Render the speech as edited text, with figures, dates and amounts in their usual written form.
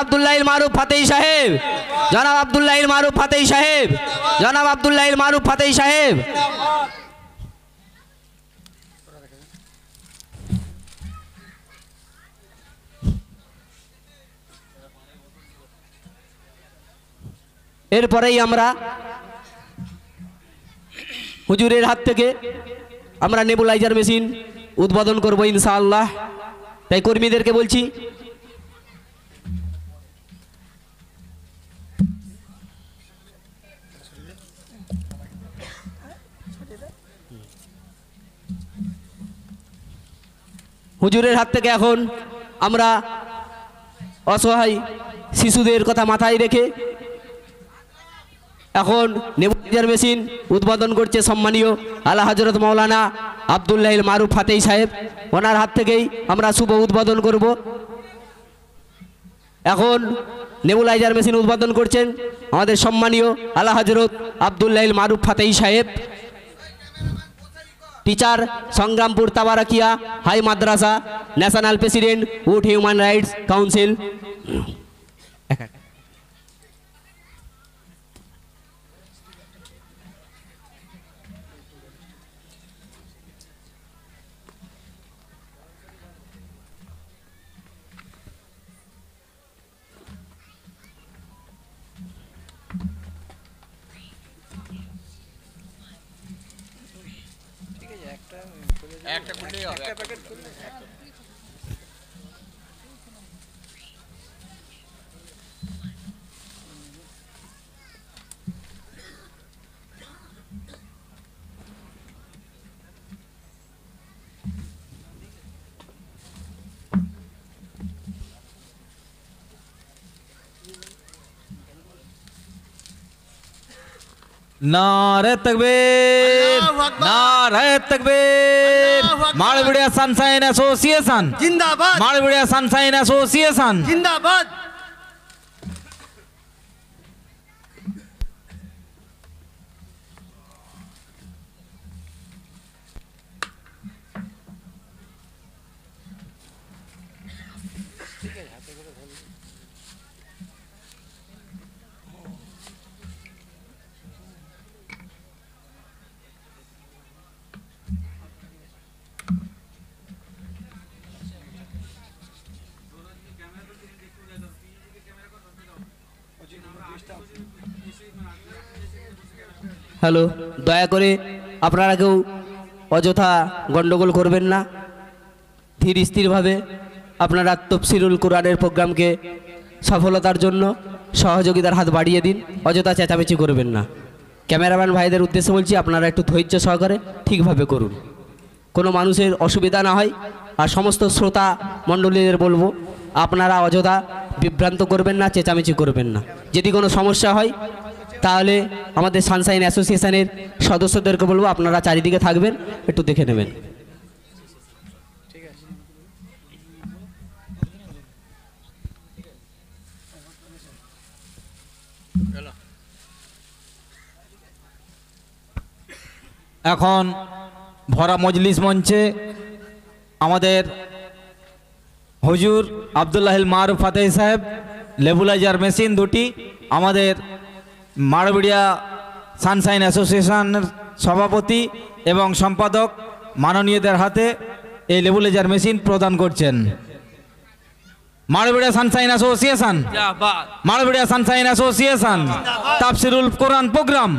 আব্দুল্লাহিল মারুফ ফাতেহি সাহেব, জনাব আব্দুল্লাহিল মারুফ ফাতেহি সাহেব, জনাব আব্দুল্লাহিল মারুফ ফাতেহি সাহেব। এরপরেই আমরা হুজুরের হাত থেকে আমরা নেবুলাইজার মেশিন উদ্বোধন করব ইনশাআল্লাহ। তাই কর্মীদেরকে বলছি হুজুরের হাত থেকে এখন আমরা অসহায় শিশুদের কথা মাথায় রেখে এখন নেবুলাইজার মেশিন উদ্বোধন করছে সম্মানীয় আলা হযরত মাওলানা আব্দুল্লাহিল মারুফ ফাতেহি সাহেব। ওনার হাত থেকেই আমরা শুভ উদ্বোধন করব। এখন নেবুলাইজার মেশিন উদ্বোধন করছেন আমাদের সম্মানীয় আলা হযরত আব্দুল্লাহিল মারুফ ফাতেহি সাহেব, teacher Sangrampur Tabarakiya high madrasa, national president world human rights council. একটা করলেই হবে, একটা প্যাকেট করলে नारे तकबीर, नारे तकबीर। मालविड़िया सनशाइन एसोसिएशन जिंदाबाद, मालविड़िया सनशाइन एसोसिएशन जिंदाबाद। হ্যালো, দয়া করে আপনারা কেউ অযথা গণ্ডগোল করবেন না। ধীর স্থিরভাবে আপনারা তফসিরুল কোরআনের প্রোগ্রামকে সফলতার জন্য সহযোগিতার হাত বাড়িয়ে দিন, অযথা চেঁচামেচি করবেন না। ক্যামেরাম্যান ভাইদের উদ্দেশ্যে বলছি আপনারা একটু ধৈর্য সহকারে ঠিকভাবে করুন, কোনো মানুষের অসুবিধা না হয়। আর সমস্ত শ্রোতা মণ্ডলীদের বলবো আপনারা অযথা বিভ্রান্ত করবেন না, চেঁচামেচি করবেন না। যদি কোনো সমস্যা হয় তাহলে আমাদের সানশাইন অ্যাসোসিয়েশনের সদস্যদেরকে বলবো আপনারা চারিদিকে থাকবেন, একটু দেখে নেবেন। এখন ভরা মজলিস মঞ্চে আমাদের হুজুর আব্দুল্লাহিল মারুফ ফাতেহি সাহেব নেবুলাইজার মেশিন দুটি আমাদের মারবিড়িয়া সানশাইন অ্যাসোসিয়েশনের সভাপতি এবং সম্পাদক মাননীয়দের হাতে এই নেবুলাইজার মেশিন প্রদান করছেন। মারবিড়িয়া সানশাইন অ্যাসোসিয়েশন, মারবিড়িয়া সানশাইন অ্যাসোসিয়েশন তাফসিরুল কোরআন প্রোগ্রাম